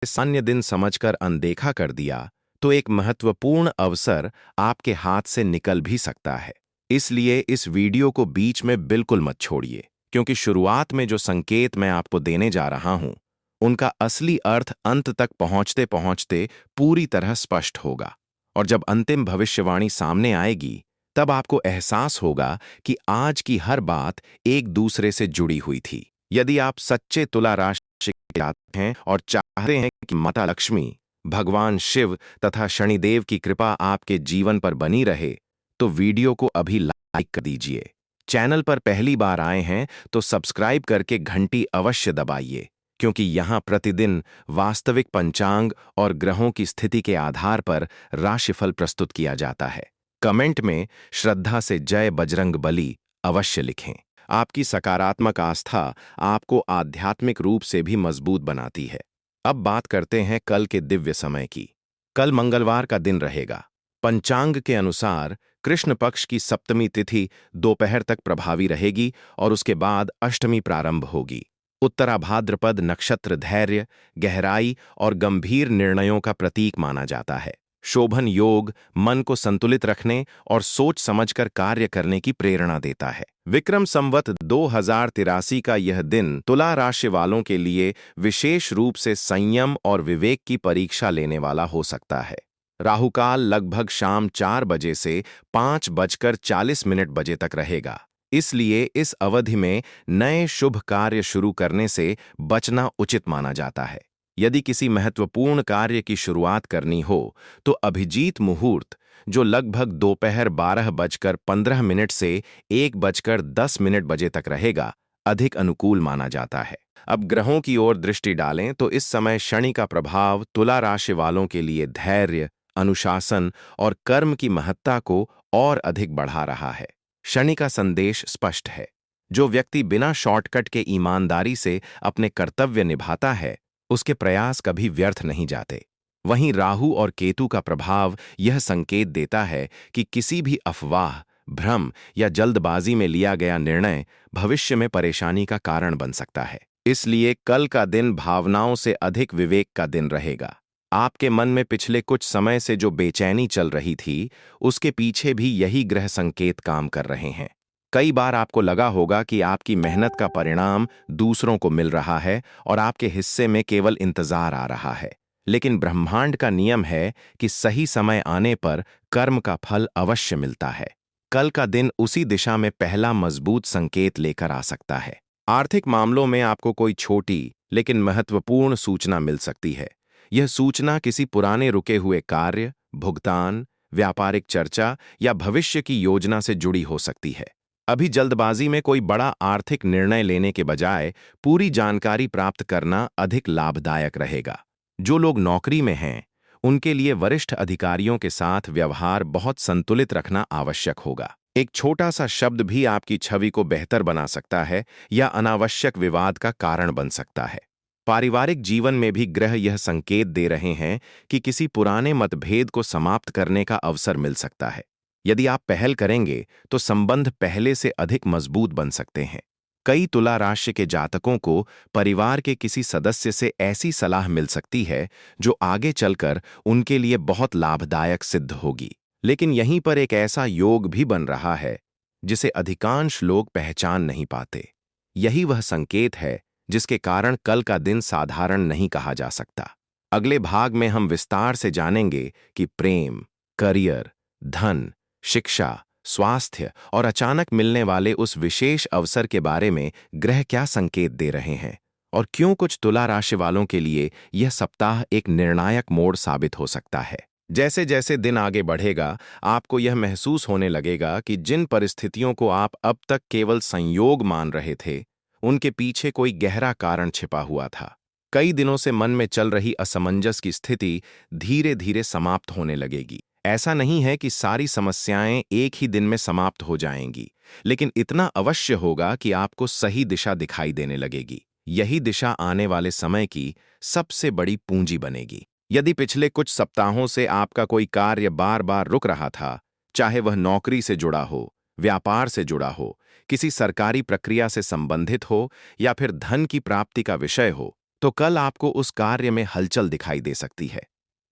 सामान्य दिन समझकर अनदेखा कर दिया तो एक महत्वपूर्ण अवसर आपके हाथ से निकल भी सकता है। इसलिए इस वीडियो को बीच में बिल्कुल मत छोड़िए, क्योंकि शुरुआत में जो संकेत मैं आपको देने जा रहा हूं, उनका असली अर्थ अंत तक पहुंचते पहुंचते पूरी तरह स्पष्ट होगा। और जब अंतिम भविष्यवाणी सामने आएगी, तब आपको एहसास होगा कि आज की हर बात एक दूसरे से जुड़ी हुई थी। यदि आप सच्चे तुला राशि के जातक हैं और चाहते हैं कि माता लक्ष्मी, भगवान शिव तथा शनिदेव की कृपा आपके जीवन पर बनी रहे, तो वीडियो को अभी लाइक कर दीजिए। चैनल पर पहली बार आए हैं तो सब्सक्राइब करके घंटी अवश्य दबाइए, क्योंकि यहाँ प्रतिदिन वास्तविक पंचांग और ग्रहों की स्थिति के आधार पर राशिफल प्रस्तुत किया जाता है। कमेंट में श्रद्धा से जय बजरंगबली अवश्य लिखें। आपकी सकारात्मक आस्था आपको आध्यात्मिक रूप से भी मजबूत बनाती है। अब बात करते हैं कल के दिव्य समय की। कल मंगलवार का दिन रहेगा। पंचांग के अनुसार कृष्ण पक्ष की सप्तमी तिथि दोपहर तक प्रभावी रहेगी और उसके बाद अष्टमी प्रारंभ होगी। उत्तरा भाद्रपद नक्षत्र धैर्य, गहराई और गंभीर निर्णयों का प्रतीक माना जाता है। शोभन योग मन को संतुलित रखने और सोच समझकर कार्य करने की प्रेरणा देता है। विक्रम संवत 2083 का यह दिन तुला राशि वालों के लिए विशेष रूप से संयम और विवेक की परीक्षा लेने वाला हो सकता है। राहुकाल लगभग शाम 4 बजे से 5:40 बजे तक रहेगा। इसलिए इस अवधि में नए शुभ कार्य शुरू करने से बचना उचित माना जाता है। यदि किसी महत्वपूर्ण कार्य की शुरुआत करनी हो तो अभिजीत मुहूर्त, जो लगभग दोपहर 12:15 से 1:10 बजे तक रहेगा, अधिक अनुकूल माना जाता है। अब ग्रहों की ओर दृष्टि डालें तो इस समय शनि का प्रभाव तुला राशि वालों के लिए धैर्य, अनुशासन और कर्म की महत्ता को और अधिक बढ़ा रहा है। शनि का संदेश स्पष्ट है। जो व्यक्ति बिना शॉर्टकट के ईमानदारी से अपने कर्तव्य निभाता है, उसके प्रयास कभी व्यर्थ नहीं जाते। वहीं राहु और केतु का प्रभाव यह संकेत देता है कि किसी भी अफवाह, भ्रम या जल्दबाजी में लिया गया निर्णय भविष्य में परेशानी का कारण बन सकता है। इसलिए कल का दिन भावनाओं से अधिक विवेक का दिन रहेगा। आपके मन में पिछले कुछ समय से जो बेचैनी चल रही थी, उसके पीछे भी यही ग्रह संकेत काम कर रहे हैं। कई बार आपको लगा होगा कि आपकी मेहनत का परिणाम दूसरों को मिल रहा है और आपके हिस्से में केवल इंतजार आ रहा है। लेकिन ब्रह्मांड का नियम है कि सही समय आने पर कर्म का फल अवश्य मिलता है। कल का दिन उसी दिशा में पहला मजबूत संकेत लेकर आ सकता है। आर्थिक मामलों में आपको कोई छोटी लेकिन महत्वपूर्ण सूचना मिल सकती है। यह सूचना किसी पुराने रुके हुए कार्य, भुगतान, व्यापारिक चर्चा या भविष्य की योजना से जुड़ी हो सकती है। अभी जल्दबाजी में कोई बड़ा आर्थिक निर्णय लेने के बजाय पूरी जानकारी प्राप्त करना अधिक लाभदायक रहेगा। जो लोग नौकरी में हैं, उनके लिए वरिष्ठ अधिकारियों के साथ व्यवहार बहुत संतुलित रखना आवश्यक होगा। एक छोटा सा शब्द भी आपकी छवि को बेहतर बना सकता है या अनावश्यक विवाद का कारण बन सकता है। पारिवारिक जीवन में भी ग्रह यह संकेत दे रहे हैं कि किसी पुराने मतभेद को समाप्त करने का अवसर मिल सकता है। यदि आप पहल करेंगे तो संबंध पहले से अधिक मजबूत बन सकते हैं। कई तुला राशि के जातकों को परिवार के किसी सदस्य से ऐसी सलाह मिल सकती है जो आगे चलकर उनके लिए बहुत लाभदायक सिद्ध होगी। लेकिन यहीं पर एक ऐसा योग भी बन रहा है जिसे अधिकांश लोग पहचान नहीं पाते। यही वह संकेत है जिसके कारण कल का दिन साधारण नहीं कहा जा सकता। अगले भाग में हम विस्तार से जानेंगे कि प्रेम, करियर, धन, शिक्षा, स्वास्थ्य और अचानक मिलने वाले उस विशेष अवसर के बारे में ग्रह क्या संकेत दे रहे हैं और क्यों कुछ तुला राशि वालों के लिए यह सप्ताह एक निर्णायक मोड़ साबित हो सकता है। जैसे जैसे दिन आगे बढ़ेगा, आपको यह महसूस होने लगेगा कि जिन परिस्थितियों को आप अब तक केवल संयोग मान रहे थे, उनके पीछे कोई गहरा कारण छिपा हुआ था। कई दिनों से मन में चल रही असमंजस की स्थिति धीरे धीरे समाप्त होने लगेगी। ऐसा नहीं है कि सारी समस्याएं एक ही दिन में समाप्त हो जाएंगी, लेकिन इतना अवश्य होगा कि आपको सही दिशा दिखाई देने लगेगी। यही दिशा आने वाले समय की सबसे बड़ी पूंजी बनेगी। यदि पिछले कुछ सप्ताहों से आपका कोई कार्य बार बार रुक रहा था, चाहे वह नौकरी से जुड़ा हो, व्यापार से जुड़ा हो, किसी सरकारी प्रक्रिया से संबंधित हो या फिर धन की प्राप्ति का विषय हो, तो कल आपको उस कार्य में हलचल दिखाई दे सकती है।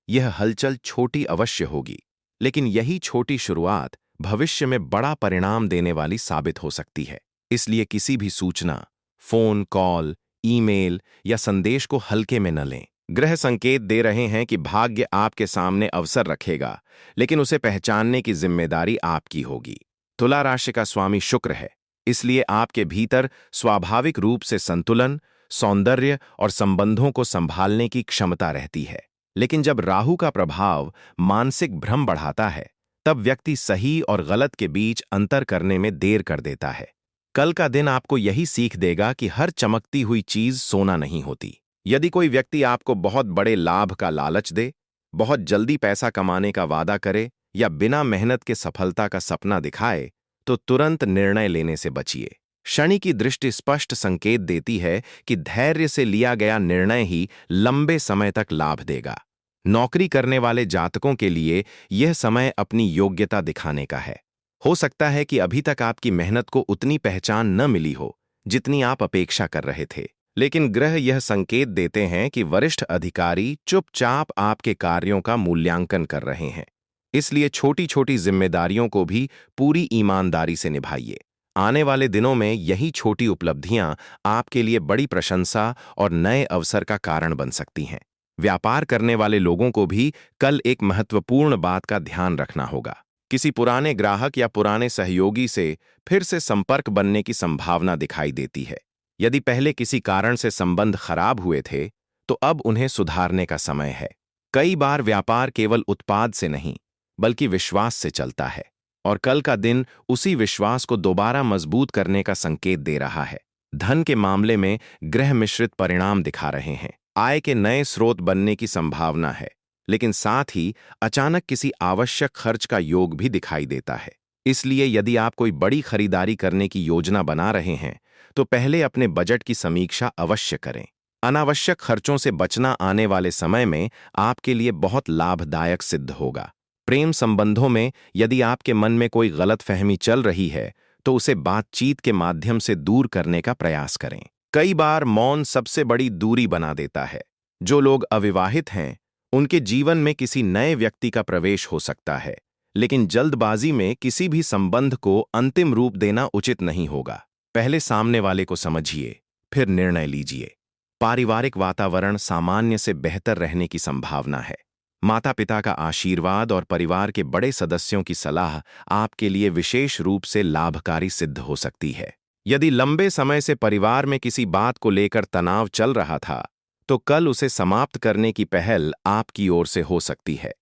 यह हलचल छोटी अवश्य होगी, लेकिन यही छोटी शुरुआत भविष्य में बड़ा परिणाम देने वाली साबित हो सकती है। इसलिए किसी भी सूचना, फोन कॉल, ईमेल या संदेश को हल्के में न लें। ग्रह संकेत दे रहे हैं कि भाग्य आपके सामने अवसर रखेगा, लेकिन उसे पहचानने की जिम्मेदारी आपकी होगी। तुला राशि का स्वामी शुक्र है, इसलिए आपके भीतर स्वाभाविक रूप से संतुलन, सौंदर्य और संबंधों को संभालने की क्षमता रहती है। लेकिन जब राहु का प्रभाव मानसिक भ्रम बढ़ाता है, तब व्यक्ति सही और गलत के बीच अंतर करने में देर कर देता है। कल का दिन आपको यही सीख देगा कि हर चमकती हुई चीज सोना नहीं होती। यदि कोई व्यक्ति आपको बहुत बड़े लाभ का लालच दे, बहुत जल्दी पैसा कमाने का वादा करे या बिना मेहनत के सफलता का सपना दिखाए, तो तुरंत निर्णय लेने से बचिए। शनि की दृष्टि स्पष्ट संकेत देती है कि धैर्य से लिया गया निर्णय ही लंबे समय तक लाभ देगा। नौकरी करने वाले जातकों के लिए यह समय अपनी योग्यता दिखाने का है। हो सकता है कि अभी तक आपकी मेहनत को उतनी पहचान न मिली हो जितनी आप अपेक्षा कर रहे थे, लेकिन ग्रह यह संकेत देते हैं कि वरिष्ठ अधिकारी चुपचाप आपके कार्यों का मूल्यांकन कर रहे हैं। इसलिए छोटी छोटी जिम्मेदारियों को भी पूरी ईमानदारी से निभाइए। आने वाले दिनों में यही छोटी उपलब्धियां आपके लिए बड़ी प्रशंसा और नए अवसर का कारण बन सकती हैं। व्यापार करने वाले लोगों को भी कल एक महत्वपूर्ण बात का ध्यान रखना होगा। किसी पुराने ग्राहक या पुराने सहयोगी से फिर से संपर्क बनने की संभावना दिखाई देती है। यदि पहले किसी कारण से संबंध खराब हुए थे, तो अब उन्हें सुधारने का समय है। कई बार व्यापार केवल उत्पाद से नहीं, बल्कि विश्वास से चलता है, और कल का दिन उसी विश्वास को दोबारा मजबूत करने का संकेत दे रहा है। धन के मामले में ग्रह मिश्रित परिणाम दिखा रहे हैं। आय के नए स्रोत बनने की संभावना है, लेकिन साथ ही अचानक किसी आवश्यक खर्च का योग भी दिखाई देता है। इसलिए यदि आप कोई बड़ी खरीदारी करने की योजना बना रहे हैं, तो पहले अपने बजट की समीक्षा अवश्य करें। अनावश्यक खर्चों से बचना आने वाले समय में आपके लिए बहुत लाभदायक सिद्ध होगा। प्रेम संबंधों में यदि आपके मन में कोई गलतफहमी चल रही है, तो उसे बातचीत के माध्यम से दूर करने का प्रयास करें। कई बार मौन सबसे बड़ी दूरी बना देता है। जो लोग अविवाहित हैं, उनके जीवन में किसी नए व्यक्ति का प्रवेश हो सकता है, लेकिन जल्दबाजी में किसी भी संबंध को अंतिम रूप देना उचित नहीं होगा। पहले सामने वाले को समझिए, फिर निर्णय लीजिए। पारिवारिक वातावरण सामान्य से बेहतर रहने की संभावना है। माता पिता का आशीर्वाद और परिवार के बड़े सदस्यों की सलाह आपके लिए विशेष रूप से लाभकारी सिद्ध हो सकती है। यदि लंबे समय से परिवार में किसी बात को लेकर तनाव चल रहा था, तो कल उसे समाप्त करने की पहल आपकी ओर से हो सकती है।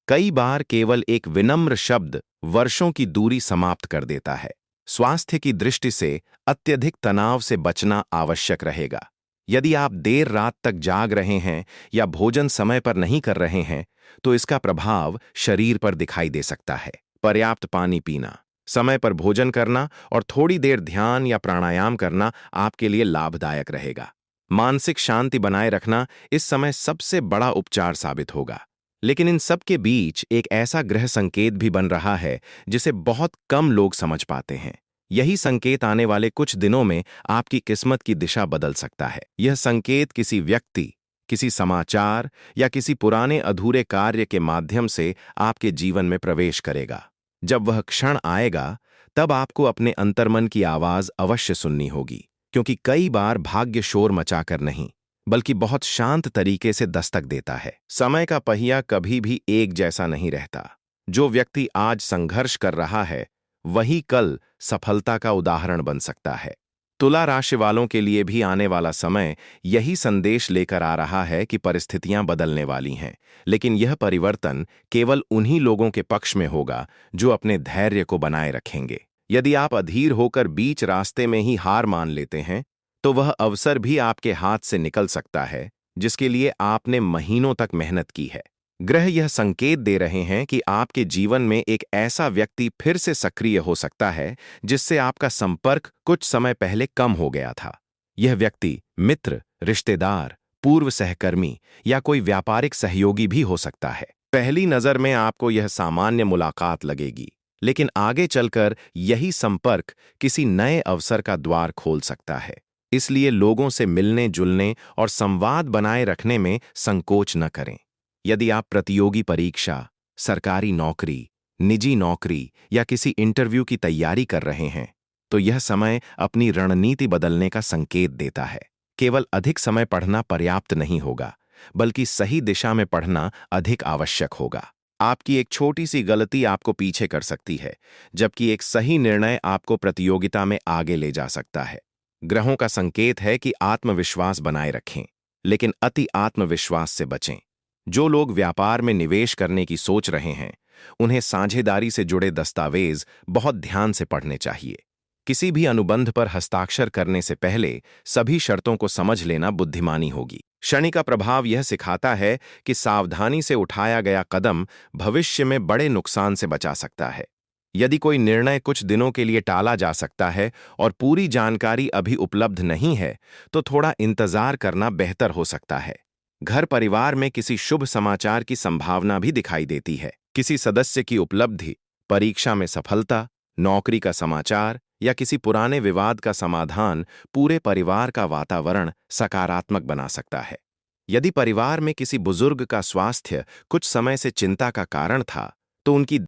कई बार केवल एक विनम्र शब्द वर्षों की दूरी समाप्त कर देता है। स्वास्थ्य की दृष्टि से अत्यधिक तनाव से बचना आवश्यक रहेगा। यदि आप देर रात तक जाग रहे हैं या भोजन समय पर नहीं कर रहे हैं, तो इसका प्रभाव शरीर पर दिखाई दे सकता है। पर्याप्त पानी पीना, समय पर भोजन करना और थोड़ी देर ध्यान या प्राणायाम करना आपके लिए लाभदायक रहेगा। मानसिक शांति बनाए रखना इस समय सबसे बड़ा उपचार साबित होगा। लेकिन इन सब के बीच एक ऐसा ग्रह संकेत भी बन रहा है जिसे बहुत कम लोग समझ पाते हैं। यही संकेत आने वाले कुछ दिनों में आपकी किस्मत की दिशा बदल सकता है। यह संकेत किसी व्यक्ति, किसी समाचार या किसी पुराने अधूरे कार्य के माध्यम से आपके जीवन में प्रवेश करेगा। जब वह क्षण आएगा, तब आपको अपने अंतर्मन की आवाज अवश्य सुननी होगी, क्योंकि कई बार भाग्य शोर मचाकर नहीं, बल्कि बहुत शांत तरीके से दस्तक देता है। समय का पहिया कभी भी एक जैसा नहीं रहता। जो व्यक्ति आज संघर्ष कर रहा है, वही कल सफलता का उदाहरण बन सकता है। तुला राशि वालों के लिए भी आने वाला समय यही संदेश लेकर आ रहा है कि परिस्थितियां बदलने वाली हैं, लेकिन यह परिवर्तन केवल उन्हीं लोगों के पक्ष में होगा जो अपने धैर्य को बनाए रखेंगे। यदि आप अधीर होकर बीच रास्ते में ही हार मान लेते हैं, तो वह अवसर भी आपके हाथ से निकल सकता है जिसके लिए आपने महीनों तक मेहनत की है। ग्रह यह संकेत दे रहे हैं कि आपके जीवन में एक ऐसा व्यक्ति फिर से सक्रिय हो सकता है जिससे आपका संपर्क कुछ समय पहले कम हो गया था। यह व्यक्ति मित्र, रिश्तेदार, पूर्व सहकर्मी या कोई व्यापारिक सहयोगी भी हो सकता है। पहली नजर में आपको यह सामान्य मुलाकात लगेगी, लेकिन आगे चलकर यही संपर्क किसी नए अवसर का द्वार खोल सकता है। इसलिए लोगों से मिलने जुलने और संवाद बनाए रखने में संकोच न करें। यदि आप प्रतियोगी परीक्षा, सरकारी नौकरी, निजी नौकरी या किसी इंटरव्यू की तैयारी कर रहे हैं, तो यह समय अपनी रणनीति बदलने का संकेत देता है। केवल अधिक समय पढ़ना पर्याप्त नहीं होगा, बल्कि सही दिशा में पढ़ना अधिक आवश्यक होगा। आपकी एक छोटी सी गलती आपको पीछे कर सकती है, जबकि एक सही निर्णय आपको प्रतियोगिता में आगे ले जा सकता है। ग्रहों का संकेत है कि आत्मविश्वास बनाए रखें, लेकिन अति आत्मविश्वास से बचें। जो लोग व्यापार में निवेश करने की सोच रहे हैं, उन्हें साझेदारी से जुड़े दस्तावेज बहुत ध्यान से पढ़ने चाहिए। किसी भी अनुबंध पर हस्ताक्षर करने से पहले सभी शर्तों को समझ लेना बुद्धिमानी होगी। शनि का प्रभाव यह सिखाता है कि सावधानी से उठाया गया कदम भविष्य में बड़े नुकसान से बचा सकता है। यदि कोई निर्णय कुछ दिनों के लिए टाला जा सकता है और पूरी जानकारी अभी उपलब्ध नहीं है, तो थोड़ा इंतजार करना बेहतर हो सकता है। घर परिवार में किसी शुभ समाचार की संभावना भी दिखाई देती है। किसी सदस्य की उपलब्धि, परीक्षा में सफलता, नौकरी का समाचार या किसी पुराने विवाद का समाधान पूरे परिवार का वातावरण सकारात्मक बना सकता है। यदि परिवार में किसी बुजुर्ग का स्वास्थ्य कुछ समय से चिंता का कारण था, तो उनकी